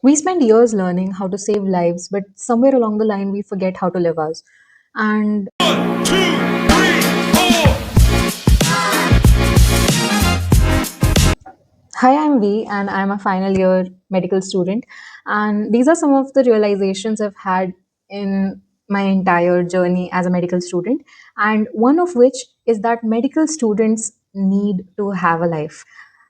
We spend years learning how to save lives, but somewhere along the line, we forget how to live ours. And hi, I'm V, and I'm a final year medical student. And these are some of the realizations I've had in my entire journey as a medical student. And one of which is that medical students need to have a life.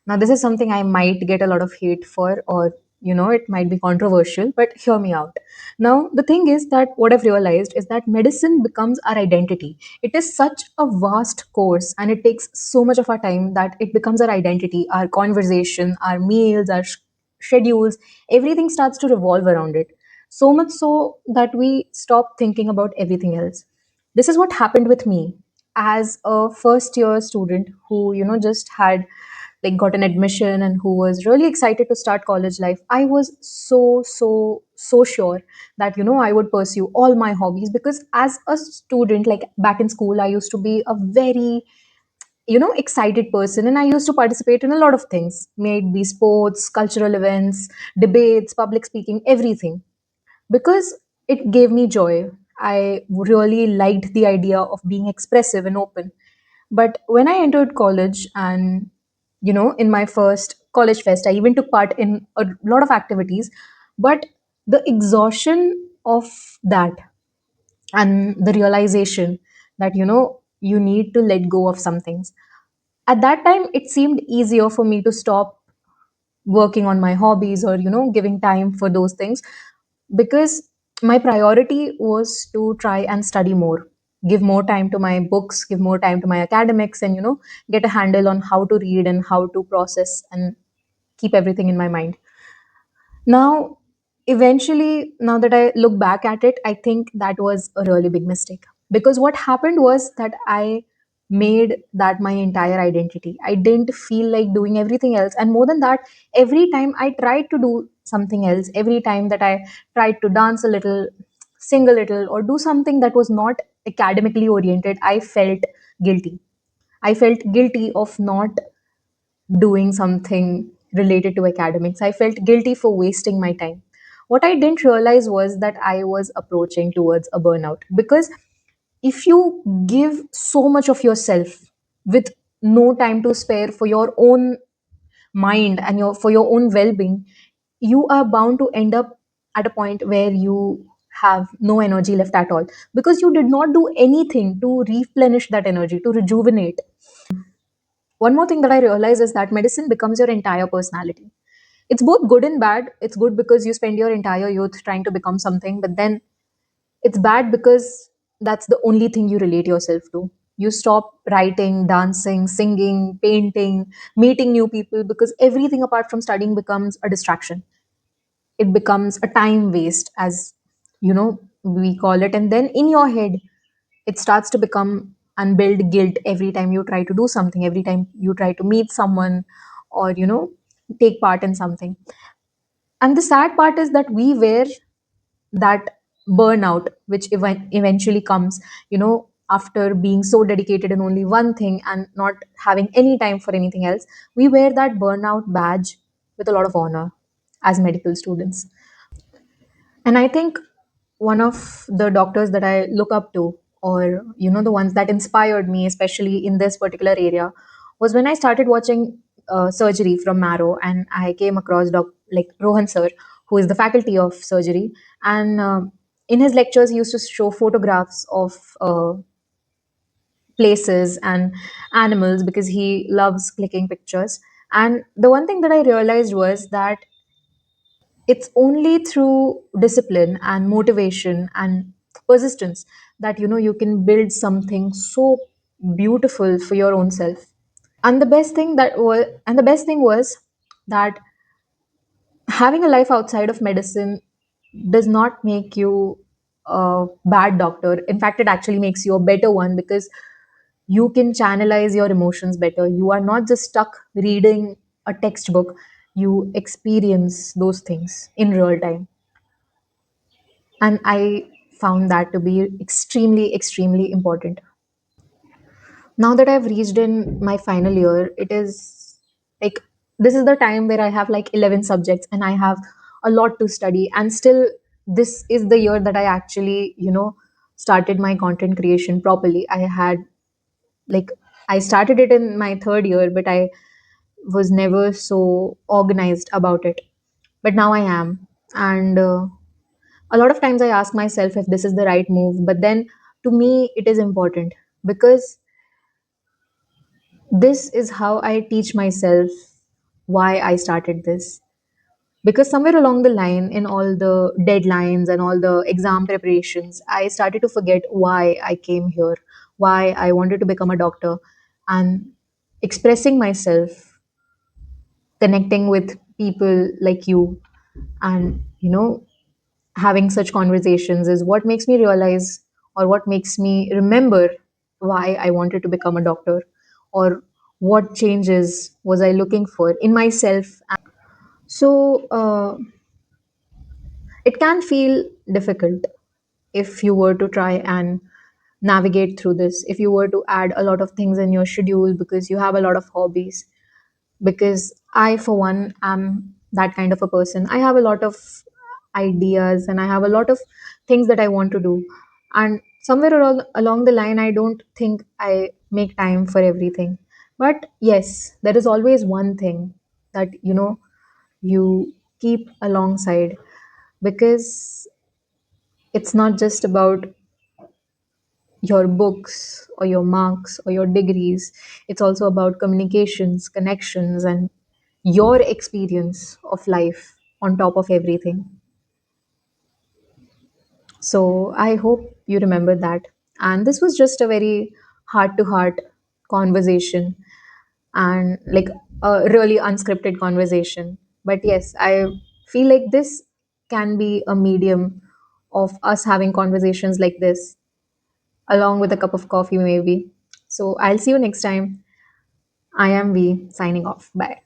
Now, this is something I might get a lot of hate for, or it might be controversial, but hear me out. Now, the thing is that what I've realized is that medicine becomes our identity. It is such a vast course and it takes so much of our time that it becomes our identity, our conversation, our meals, our schedules, everything starts to revolve around it. So much so that we stop thinking about everything else. This is what happened with me as a first year student who, just had like got an admission and who was really excited to start college life. I was so sure that I would pursue all my hobbies, because as a student, like back in school, I used to be a very excited person, and I used to participate in a lot of things, may it be sports, cultural events, debates, public speaking, everything, because it gave me joy. I really liked the idea of being expressive and open. But when I entered college and, in my first college fest, I even took part in a lot of activities. But the exhaustion of that and the realization that, you need to let go of some things. At that time, it seemed easier for me to stop working on my hobbies or, giving time for those things, because my priority was to try and study more, give more time to my books, give more time to my academics, and get a handle on how to read and how to process and keep everything in my mind. Now, eventually, now that I look back at it, I think that was a really big mistake, because what happened was that I made that my entire identity. I didn't feel like doing everything else. And more than that, every time I tried to do something else, every time that I tried to dance a little, sing a little, or do something that was not academically oriented, I felt guilty. I felt guilty of not doing something related to academics. I felt guilty for wasting my time. What I didn't realize was that I was approaching towards a burnout, because if you give so much of yourself with no time to spare for your own mind and for your own well-being, you are bound to end up at a point where you have no energy left at all, because you did not do anything to replenish that energy, to rejuvenate. One more thing that I realize is that medicine becomes your entire personality. It's both good and bad. It's good because you spend your entire youth trying to become something, but then it's bad because that's the only thing you relate yourself to. You stop writing, dancing, singing, painting, meeting new people, because everything apart from studying becomes a distraction. It becomes a time waste, as we call it. And then in your head, it starts to become and build guilt every time you try to do something, every time you try to meet someone, or take part in something. And the sad part is that we wear that burnout, which eventually comes, after being so dedicated in only one thing and not having any time for anything else. We wear that burnout badge with a lot of honor as medical students. And I think one of the doctors that I look up to, or the ones that inspired me, especially in this particular area, was when I started watching surgery from Marrow, and I came across like Rohan sir, who is the faculty of surgery. And in his lectures, he used to show photographs of places and animals, because he loves clicking pictures. And the one thing that I realized was that it's only through discipline and motivation and persistence that you can build something so beautiful for your own self. And the best thing was that having a life outside of medicine does not make you a bad doctor. In fact, it actually makes you a better one, because you can channelize your emotions better. You are not just stuck reading a textbook, you experience those things in real time. And I found that to be extremely important. Now that I've reached in my final year, it is like this is the time where I have like 11 subjects, and I have a lot to study, and still this is the year that I actually, started my content creation properly. I had, like, I started it in my third year, but I was never so organized about it. But now I am. And a lot of times I ask myself if this is the right move, but then to me, it is important because this is how I teach myself why I started this. Because somewhere along the line, in all the deadlines and all the exam preparations, I started to forget why I came here, why I wanted to become a doctor, and expressing myself, connecting with people like you, and having such conversations is what makes me realize, or what makes me remember why I wanted to become a doctor, or what changes was I looking for in myself. So it can feel difficult if you were to try and navigate through this, if you were to add a lot of things in your schedule because you have a lot of hobbies. Because I, for one, am that kind of a person. I have a lot of ideas and I have a lot of things that I want to do. And somewhere along the line, I don't think I make time for everything. But yes, there is always one thing that, you keep alongside, because it's not just about your books or your marks or your degrees. It's also about communications, connections, and your experience of life on top of everything. So I hope you remember that. And this was just a very heart to heart conversation, and like a really unscripted conversation. But yes, I feel like this can be a medium of us having conversations like this, along with a cup of coffee, maybe. So I'll see you next time. I am V, signing off. Bye.